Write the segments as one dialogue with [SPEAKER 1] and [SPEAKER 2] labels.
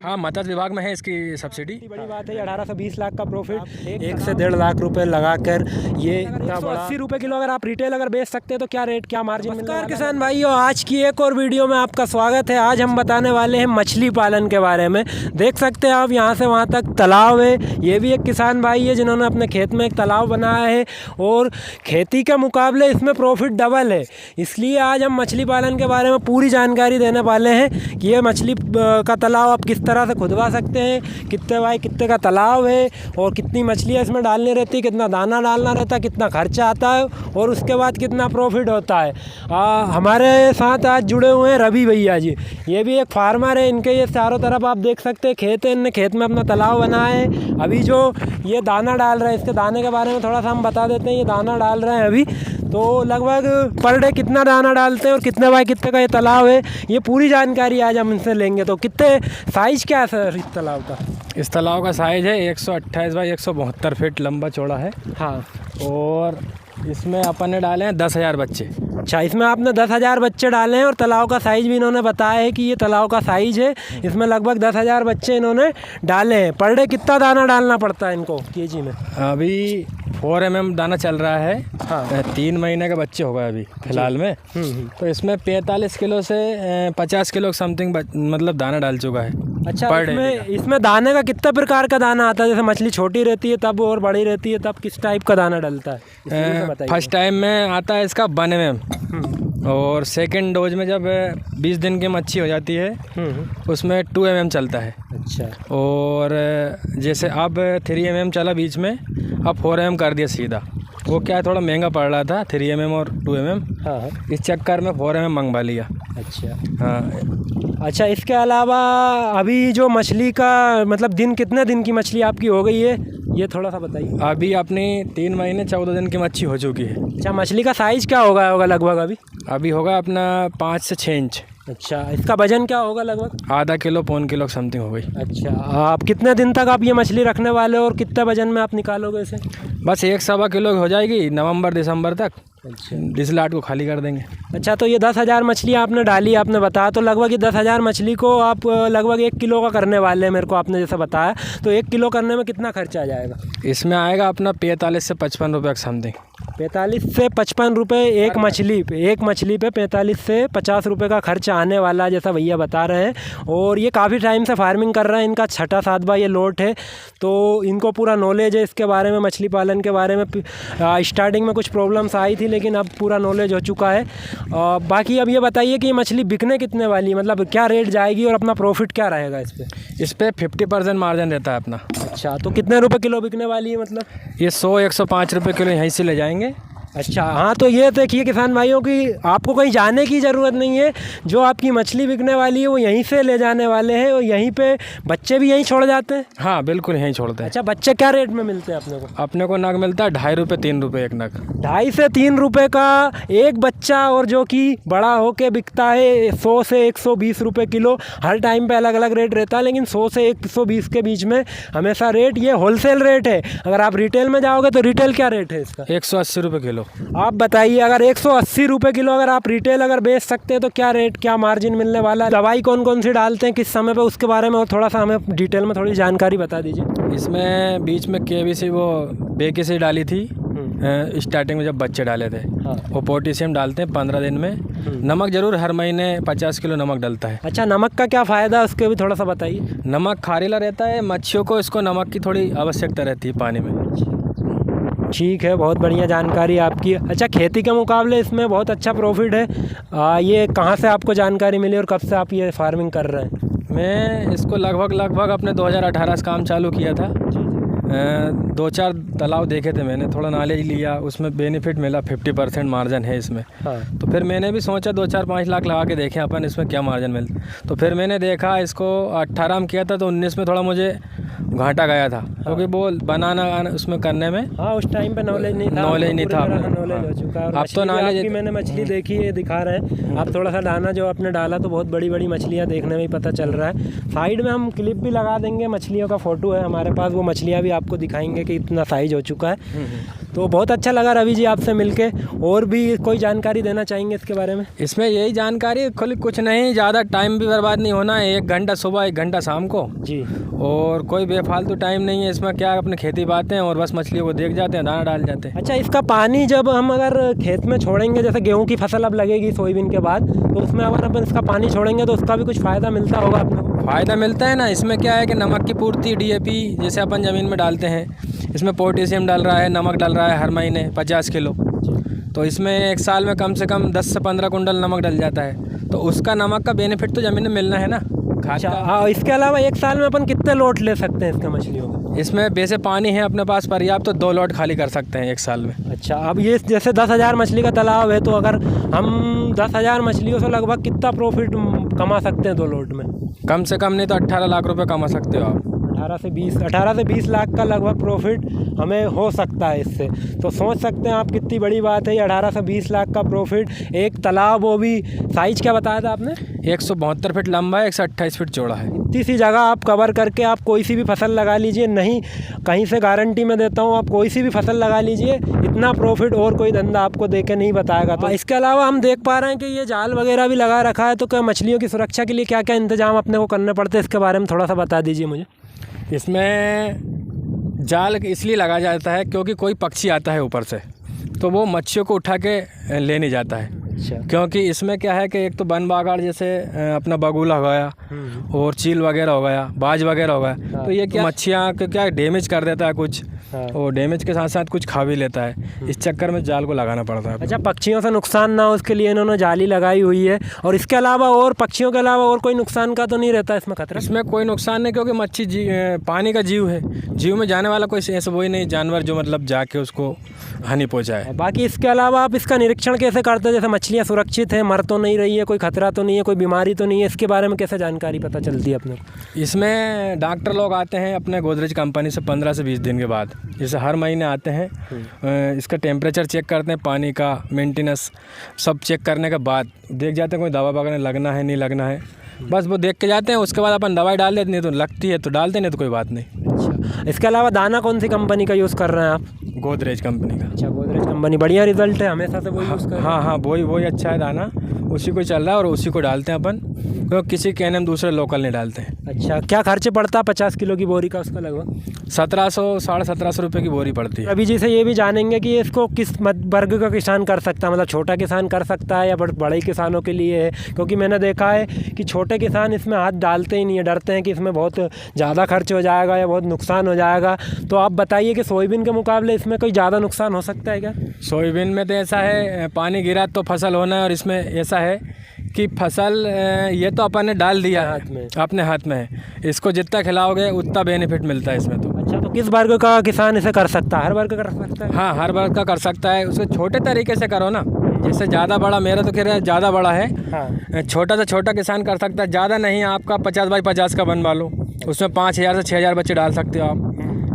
[SPEAKER 1] हाँ, मत्स्य विभाग में है इसकी सब्सिडी।
[SPEAKER 2] बड़ी बात है, 18 से 20 लाख का प्रॉफिट 1 से 1.5 लाख रुपए लगाकर ये इतना बड़ा 80 रुपए किलो अगर आप रिटेल अगर बेच सकते हैं तो क्या रेट क्या मार्जिन मिलता है। किसान भाइयों, आज की एक और वीडियो में आपका स्वागत है। आज हम बताने वाले हैं मछली पालन के बारे में। देख सकते हैं आप यहाँ से वहाँ तक तालाब है। ये भी एक किसान भाई है जिन्होंने अपने खेत में एक तालाब बनाया है और खेती के मुकाबले इसमें प्रॉफिट डबल है। इसलिए आज हम मछली पालन के बारे में पूरी जानकारी देने वाले हैं कि ये मछली का तालाब आप किस तरह से खुदवा सकते हैं, कितने बाई कितने का तालाब है और कितनी मछलियाँ इसमें डालनी रहती है, कितना दाना डालना रहता है, कितना खर्चा आता है और उसके बाद कितना प्रॉफिट होता है। हमारे साथ आज जुड़े हुए हैं रवि भैया जी। ये भी एक फार्मर है। इनके ये चारों तरफ आप देख सकते हैं खेत है। इनने खेत में अपना तालाब बनाया है। अभी जो ये दाना डाल रहे हैं, इसके दाने के बारे में थोड़ा सा हम बता देते हैं। ये दाना डाल रहे हैं अभी, तो लगभग पर डे कितना दाना डालते हैं और कितने बाई कितने का ये तालाब है, ये पूरी जानकारी आज हम इनसे लेंगे। तो कितने साइज़ क्या है सर इस तालाब का?
[SPEAKER 1] इस तालाब का साइज़ है 128 बाई 172 फीट लंबा चौड़ा है।
[SPEAKER 2] हाँ,
[SPEAKER 1] और इसमें अपन ने डाले हैं 10,000 बच्चे।
[SPEAKER 2] अच्छा, इसमें आपने 10,000 बच्चे डाले हैं और तालाब का साइज़ भी इन्होंने बताया है कि ये तालाब का साइज़ है। इसमें लगभग 10,000 बच्चे इन्होंने डाले हैं। पर डे कितना दाना डालना पड़ता है इनको केजी में?
[SPEAKER 1] अभी 4 mm दाना चल रहा है।
[SPEAKER 2] हाँ,
[SPEAKER 1] 3 महीने के बच्चे हो गए अभी फिलहाल में। तो इसमें 45 किलो से 50 किलो समथिंग मतलब दाना डाल चुका है।
[SPEAKER 2] अच्छा, इसमें दाने का कितना प्रकार का दाना आता है? जैसे मछली छोटी रहती है तब और बड़ी रहती है तब किस टाइप का दाना डलता है?
[SPEAKER 1] फर्स्ट टाइम में आता है इसका 1 mm और सेकंड डोज में जब 20 दिन की मच्छी हो जाती है उसमें 2 mm चलता है।
[SPEAKER 2] अच्छा,
[SPEAKER 1] और जैसे अब 3 mm चला बीच में, अब 4 mm कर दिया सीधा। वो क्या है, थोड़ा महंगा पड़ रहा था 3 mm और 2 mm।
[SPEAKER 2] हाँ,
[SPEAKER 1] इस चक्कर में 4 mm मंगवा लिया।
[SPEAKER 2] अच्छा
[SPEAKER 1] हाँ।
[SPEAKER 2] अच्छा, इसके अलावा अभी जो मछली का मतलब दिन कितने दिन की मछली आपकी हो गई है, ये थोड़ा सा बताइए।
[SPEAKER 1] अभी अपनी 3 महीने 14 दिन की मच्छी हो चुकी है।
[SPEAKER 2] अच्छा, मछली का साइज़ क्या होगा लगभग
[SPEAKER 1] अभी होगा अपना 5 से 6 इंच।
[SPEAKER 2] अच्छा, इसका वजन क्या होगा लगभग?
[SPEAKER 1] आधा किलो पौन किलो समथिंग हो गई।
[SPEAKER 2] अच्छा, आप कितने दिन तक आप ये मछली रखने वाले हो और कितने वजन में आप निकालोगे इसे?
[SPEAKER 1] बस 1-1.25 किलो हो जाएगी नवंबर दिसंबर तक।
[SPEAKER 2] अच्छा,
[SPEAKER 1] इस लाट को खाली कर देंगे।
[SPEAKER 2] अच्छा, तो ये 10,000 मछली आपने डाली, आपने बताया तो लगभग ये 10,000 मछली को आप लगभग 1 किलो का करने वाले हैं मेरे को आपने जैसा बताया। तो 1 किलो करने में कितना खर्चा आ जाएगा?
[SPEAKER 1] इसमें आएगा अपना 45 से 55 रुपये समथिंग।
[SPEAKER 2] 45 से 55 रुपये एक मछली पे 45 से 50 रुपये का खर्चा आने वाला, जैसा भैया बता रहे हैं। और ये काफ़ी टाइम से फार्मिंग कर रहे हैं। इनका 6-7वां ये लोट है, तो इनको पूरा नॉलेज है इसके बारे में, मछली पालन के बारे में। स्टार्टिंग में कुछ प्रॉब्लम्स आई थी लेकिन अब पूरा नॉलेज हो चुका है। बाकी अब ये बताइए कि ये मछली बिकने कितने वाली, मतलब क्या रेट जाएगी और अपना प्रॉफिट क्या रहेगा इस पर?
[SPEAKER 1] 50% मार्जिन रहता है अपना।
[SPEAKER 2] अच्छा, तो कितने रुपए किलो बिकने वाली है मतलब?
[SPEAKER 1] ये 100-105 रुपये किलो यहीं से ले जाएंगे।
[SPEAKER 2] अच्छा, हाँ, तो ये देखिए किसान भाइयों की आपको कहीं जाने की ज़रूरत नहीं है। जो आपकी मछली बिकने वाली है वो यहीं से ले जाने वाले हैं और यहीं पे बच्चे भी यहीं छोड़ जाते हैं।
[SPEAKER 1] हाँ, बिल्कुल यहीं छोड़ते हैं।
[SPEAKER 2] अच्छा, बच्चे क्या रेट में मिलते हैं अपने को?
[SPEAKER 1] अपने को नग मिलता है 2.5 रुपये 3 रुपये एक नग।
[SPEAKER 2] 2.5 से 3 रुपये का एक बच्चा, और जो कि बड़ा होके बिकता है 100 से 120 रुपये किलो। हर टाइम पे अलग अलग रेट रहता है लेकिन 100 से 120 के बीच में हमेशा रेट। ये होलसेल रेट है। अगर आप रिटेल में जाओगे तो रिटेल क्या रेट है इसका?
[SPEAKER 1] 180 रुपये किलो।
[SPEAKER 2] आप बताइए, अगर 180 रुपये किलो अगर आप रिटेल अगर बेच सकते हैं तो क्या रेट क्या मार्जिन मिलने वाला है? दवाई कौन कौन सी डालते हैं किस समय पे, उसके बारे में और थोड़ा सा हमें डिटेल में थोड़ी जानकारी बता दीजिए।
[SPEAKER 1] इसमें बीच में KBC वो बेकिसी डाली थी स्टार्टिंग में जब बच्चे डाले थे।
[SPEAKER 2] हाँ।
[SPEAKER 1] वो पोटेशियम डालते हैं 15 दिन में। नमक जरूर हर महीने 50 किलो नमक डलता है।
[SPEAKER 2] अच्छा, नमक का क्या फ़ायदा है उसके भी थोड़ा सा बताइए।
[SPEAKER 1] नमक खारीला रहता है, मच्छियों को इसको नमक की थोड़ी आवश्यकता रहती है पानी में।
[SPEAKER 2] ठीक है, बहुत बढ़िया जानकारी आपकी। अच्छा, खेती के मुकाबले इसमें बहुत अच्छा प्रॉफिट है। ये कहाँ से आपको जानकारी मिली और कब से आप ये फार्मिंग कर रहे हैं?
[SPEAKER 1] मैं इसको लगभग अपने 2018 से काम चालू किया था। 2-4 तालाब देखे थे मैंने, थोड़ा नॉलेज लिया, उसमें बेनिफिट मिला। 50% मार्जिन है इसमें।
[SPEAKER 2] हाँ।
[SPEAKER 1] तो फिर मैंने भी सोचा 2-4-5 लाख लगा के देखें अपन इसमें क्या मार्जिन मिलता। तो फिर मैंने देखा इसको 18 में किया था तो 19 में थोड़ा मुझे घाटा गया था, क्योंकि वो बनाना उसमें करने में
[SPEAKER 2] हाँ उस टाइम पे नॉलेज नहीं था, नॉलेज हो चुका है।
[SPEAKER 1] अब तो नॉलेज
[SPEAKER 2] मैंने मछली देखी है, दिखा रहे हैं आप, थोड़ा सा दाना जो आपने डाला तो बहुत बड़ी बड़ी मछलियाँ देखने में ही पता चल रहा है। साइड में हम क्लिप भी लगा देंगे, मछलियों का फ़ोटो है हमारे पास, वो मछलियाँ भी आपको दिखाएंगे कि इतना साइज हो चुका है। तो बहुत अच्छा लगा रवि जी आपसे मिलके। और भी कोई जानकारी देना चाहेंगे इसके बारे में?
[SPEAKER 1] इसमें यही जानकारी, कुछ नहीं, ज़्यादा टाइम भी बर्बाद नहीं होना है, 1 घंटा सुबह 1 घंटा शाम को
[SPEAKER 2] जी,
[SPEAKER 1] और कोई बेफालतू टाइम नहीं है इसमें। क्या अपने खेती बातें हैं और बस मछलियों को देख जाते हैं, दाना डाल जाते हैं।
[SPEAKER 2] अच्छा, इसका पानी जब हम अगर खेत में छोड़ेंगे, जैसे गेहूं की फसल अब लगेगी सोयाबीन के बाद, तो उसमें अगर अपन इसका पानी छोड़ेंगे तो उसका भी कुछ फ़ायदा मिलता होगा अपने को?
[SPEAKER 1] फ़ायदा मिलता है ना, इसमें क्या है कि नमक की पूर्ति, DAP जैसे अपन ज़मीन में डालते हैं, इसमें पोटेशियम डाल रहा है, नमक डाल रहा है हर महीने 50 किलो। तो इसमें 1 साल में कम से कम 10 से 15 कुंटल नमक डल जाता है, तो उसका नमक का बेनिफिट तो ज़मीन में मिलना है ना।
[SPEAKER 2] अच्छा, हाँ, इसके अलावा 1 साल में अपन कितने लोट ले सकते हैं इसका मछलियों का?
[SPEAKER 1] इसमें वैसे पानी है अपने पास पर्याप्त, तो 2 लॉट खाली कर सकते हैं 1 साल में।
[SPEAKER 2] अच्छा, अब ये जैसे 10,000 मछली का तालाब है, तो अगर हम 10,000 मछलियों से लगभग कितना प्रॉफिट कमा सकते हैं 2 लोट में?
[SPEAKER 1] कम से कम नहीं तो 18 लाख रुपए कमा सकते हो आप।
[SPEAKER 2] 18 से 20 लाख का लगभग प्रॉफिट हमें हो सकता है इससे। तो सोच सकते हैं आप कितनी बड़ी बात है ये, 18 से 20 लाख का प्रॉफिट। एक तालाब, वो भी साइज क्या बताया था आपने?
[SPEAKER 1] 172 फीट लंबा है, 128 फीट चौड़ा है।
[SPEAKER 2] इतनी सी जगह आप कवर करके आप कोई सी भी फसल लगा लीजिए, नहीं कहीं से गारंटी में देता हूँ, आप कोई सी भी फसल लगा लीजिए, इतना प्रॉफिट और कोई धंधा आपको दे के नहीं बताएगा। तो इसके अलावा हम देख पा रहे हैं कि ये जाल वगैरह भी लगा रखा है, तो क्या मछलियों की सुरक्षा के लिए क्या क्या इंतजाम अपने को करने पड़ते हैं, इसके बारे में थोड़ा सा बता दीजिए मुझे।
[SPEAKER 1] इसमें जाल इसलिए लगाया जाता है क्योंकि कोई पक्षी आता है ऊपर से, तो वो मच्छियों को उठा के ले नहीं जाता है।
[SPEAKER 2] अच्छा,
[SPEAKER 1] क्योंकि इसमें क्या है कि एक तो वन बागाड़ जैसे अपना बगुला हो गया और चील वगैरह हो गया, बाज वगैरह हो गया, तो ये क्या मच्छियाँ को क्या डैमेज कर देता है कुछ, और डैमेज के साथ साथ कुछ खा भी लेता है। इस चक्कर में जाल को लगाना पड़ता है।
[SPEAKER 2] अच्छा, पक्षियों से नुकसान ना हो उसके लिए इन्होंने जाली लगाई हुई है। और इसके अलावा और पक्षियों के अलावा और कोई नुकसान का तो नहीं रहता इसमें खतरा?
[SPEAKER 1] इसमें कोई नुकसान नहीं, क्योंकि मच्छी पानी का जीव है, जीव में जाने वाला कोई ऐसा वही नहीं जानवर जो मतलब जाके उसको हानि पहुँचाए।
[SPEAKER 2] बाकी इसके अलावा आप इसका निरीक्षण कैसे करते हैं? जैसे मछलियाँ सुरक्षित हैं, मर तो नहीं रही है, कोई खतरा तो नहीं है, कोई बीमारी तो नहीं है, इसके बारे में कैसे जानकारी पता चलती है अपने को?
[SPEAKER 1] इसमें डॉक्टर लोग आते हैं अपने गोदरेज कंपनी से 15 से 20 दिन के बाद, जैसे हर महीने आते हैं, इसका टेम्परेचर चेक करते हैं, पानी का मेंटेनेंस सब चेक करने के बाद देख जाते हैं कोई दवा वगैरह लगना है नहीं लगना है, बस वो देख के जाते हैं। उसके बाद अपन दवाई डाल देते, नहीं तो लगती है तो डालते, नहीं तो कोई बात नहीं।
[SPEAKER 2] अच्छा, इसके अलावा दाना कौन सी कंपनी का यूज़ कर रहे हैं आप?
[SPEAKER 1] गोदरेज कंपनी का।
[SPEAKER 2] अच्छा, गोदरेज कंपनी, बढ़िया रिजल्ट है, हमेशा से वो यूज़ कर रहे हैं?
[SPEAKER 1] हाँ, वही अच्छा है दाना, उसी को चल रहा है और उसी को डालते हैं अपन, क्योंकि किसी कहने में दूसरे लोकल नहीं डालते हैं।
[SPEAKER 2] अच्छा, क्या खर्च पड़ता है 50 किलो की बोरी का उसका लगभग?
[SPEAKER 1] 1700 साढ़े 1700 रुपये की बोरी पड़ती है।
[SPEAKER 2] अभी जी से ये भी जानेंगे कि इसको किस वर्ग का किसान कर सकता है, मतलब छोटा किसान कर सकता है या बड़े किसानों के लिए है? क्योंकि मैंने देखा है कि छोटे किसान इसमें हाथ डालते ही नहीं है, डरते हैं कि इसमें बहुत ज़्यादा खर्च हो जाएगा या बहुत नुकसान हो जाएगा। तो आप बताइए कि सोयाबीन के मुकाबले इसमें कोई ज़्यादा नुकसान हो सकता है क्या?
[SPEAKER 1] सोयाबीन में तो ऐसा है, पानी गिरा तो फसल होना है, और इसमें ऐसा है कि फसल ये तो अपन ने डाल दिया
[SPEAKER 2] हाथ में,
[SPEAKER 1] अपने हाथ में है, इसको जितना खिलाओगे उतना बेनिफिट मिलता है इसमें तो।
[SPEAKER 2] अच्छा, तो किस वर्ग का किसान इसे कर सकता है? हर वर्ग कर सकता है?
[SPEAKER 1] हाँ, हर वर्ग का कर सकता है, उसको छोटे तरीके से करो ना, जैसे ज़्यादा बड़ा, मेरा तो खैर ज़्यादा बड़ा है,
[SPEAKER 2] हाँ।
[SPEAKER 1] छोटा से छोटा किसान कर सकता है, ज़्यादा नहीं, आपका 50 बाई 50 का बनवा लो, उसमें 5000 से 6000 बच्चे डाल सकते हो आप।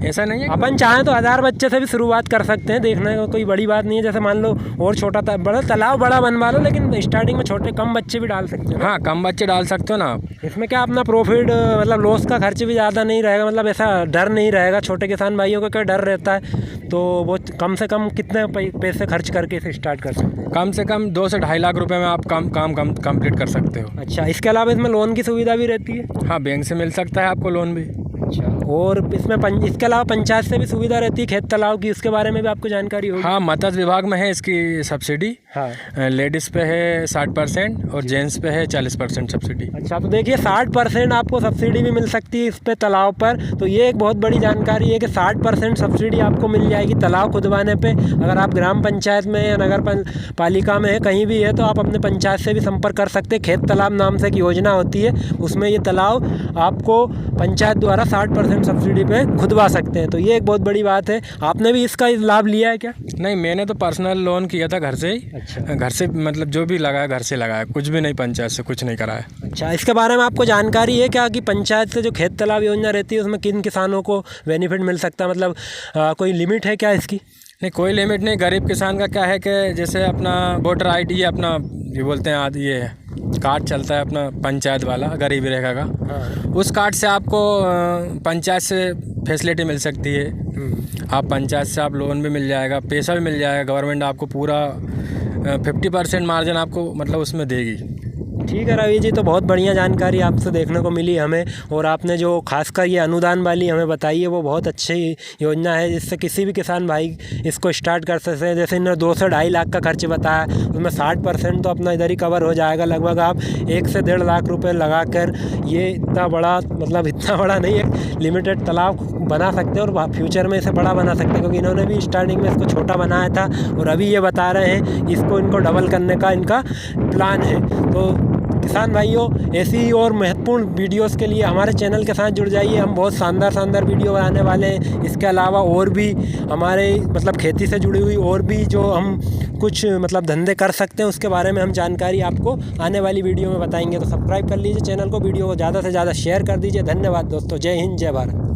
[SPEAKER 1] ऐसा नहीं है
[SPEAKER 2] अपन चाहें तो 1000 बच्चे से भी शुरुआत कर सकते हैं, देखने को कोई बड़ी बात नहीं है। जैसे मान लो और छोटा बड़ा तालाब बड़ा बनवा लो, लेकिन स्टार्टिंग में छोटे कम बच्चे भी डाल सकते हो।
[SPEAKER 1] हाँ, कम बच्चे डाल सकते हो ना आप।
[SPEAKER 2] इसमें क्या अपना प्रॉफिट, मतलब लॉस का खर्च भी ज़्यादा नहीं रहेगा, मतलब ऐसा डर नहीं रहेगा। छोटे किसान भाइयों को क्या डर रहता है, तो वो कम से कम कितने पैसे खर्च करके इसे स्टार्ट कर सकते हैं?
[SPEAKER 1] कम से कम 2 से 2.5 लाख रुपए में आप काम कंप्लीट कर सकते हो।
[SPEAKER 2] अच्छा, इसके अलावा इसमें लोन की सुविधा भी रहती है?
[SPEAKER 1] हाँ, बैंक से मिल सकता है आपको लोन भी।
[SPEAKER 2] अच्छा, और इसमें इसके अलावा पंचायत से भी सुविधा रहती है खेत तालाब की, उसके बारे में भी आपको जानकारी होगी?
[SPEAKER 1] हाँ, मत्स्य विभाग में है इसकी सब्सिडी।
[SPEAKER 2] हाँ,
[SPEAKER 1] लेडीज़ पे है 60% और जेंट्स पे है 40% सब्सिडी।
[SPEAKER 2] अच्छा, तो देखिए 60% आपको सब्सिडी भी मिल सकती है इस पे तालाब पर। तो ये एक बहुत बड़ी जानकारी है कि 60% सब्सिडी आपको मिल जाएगी तालाब खुदवाने पे। अगर आप ग्राम पंचायत में या नगर पालिका में है, कहीं भी है, तो आप अपने पंचायत से भी संपर्क कर सकते हैं। खेत तालाब नाम से एक योजना होती है, उसमें ये तालाब आपको पंचायत द्वारा 60% सब्सिडी पे खुदवा सकते हैं। तो ये एक बहुत बड़ी बात है। आपने भी इसका लाभ लिया है क्या?
[SPEAKER 1] नहीं, मैंने तो पर्सनल लोन किया था घर से ही।
[SPEAKER 2] अच्छा
[SPEAKER 1] घर से मतलब जो भी लगाया घर से लगाया, कुछ भी नहीं पंचायत से कुछ नहीं कराया।
[SPEAKER 2] अच्छा, इसके बारे में आपको जानकारी है क्या कि पंचायत से जो खेत तालाब योजना रहती है उसमें किन किसानों को बेनिफिट मिल सकता है, मतलब कोई लिमिट है क्या इसकी?
[SPEAKER 1] नहीं, कोई लिमिट नहीं। गरीब किसान का क्या है कि जैसे अपना वोटर आईडी है, अपना ये बोलते हैं आदि ये कार्ड चलता है अपना पंचायत वाला गरीबी रेखा का, उस कार्ड से आपको पंचायत से फैसिलिटी मिल सकती है। आप पंचायत से आप लोन भी मिल जाएगा, पैसा भी मिल जाएगा, गवर्नमेंट आपको पूरा 50% मार्जिन आपको मतलब उसमें देगी।
[SPEAKER 2] ठीक है रवि जी, तो बहुत बढ़िया जानकारी आपसे देखने को मिली हमें, और आपने जो खासकर ये अनुदान वाली हमें बताई है वो बहुत अच्छी योजना है, जिससे किसी भी किसान भाई इसको स्टार्ट कर सकते हैं। जैसे इन्होंने 2 से 2.5 लाख का खर्च बताया, उसमें 60% तो अपना इधर ही कवर हो जाएगा। लगभग आप 1 से 1.5 लाख रुपए लगाकर ये इतना बड़ा, मतलब इतना बड़ा नहीं, एक लिमिटेड तालाब बना सकते हैं और फ्यूचर में इसे बड़ा बना सकते हैं, क्योंकि इन्होंने भी स्टार्टिंग में इसको छोटा बनाया था और अभी ये बता रहे हैं इसको इनको डबल करने का इनका प्लान है। तो किसान भाइयों, ऐसी ही और महत्वपूर्ण वीडियोस के लिए हमारे चैनल के साथ जुड़ जाइए। हम बहुत शानदार वीडियो बनाने वाले हैं। इसके अलावा और भी हमारे मतलब खेती से जुड़ी हुई और भी जो हम कुछ मतलब धंधे कर सकते हैं उसके बारे में हम जानकारी आपको आने वाली वीडियो में बताएंगे। तो सब्सक्राइब कर लीजिए चैनल को, वीडियो को ज़्यादा से ज़्यादा शेयर कर दीजिए। धन्यवाद दोस्तों, जय हिंद, जय भारत।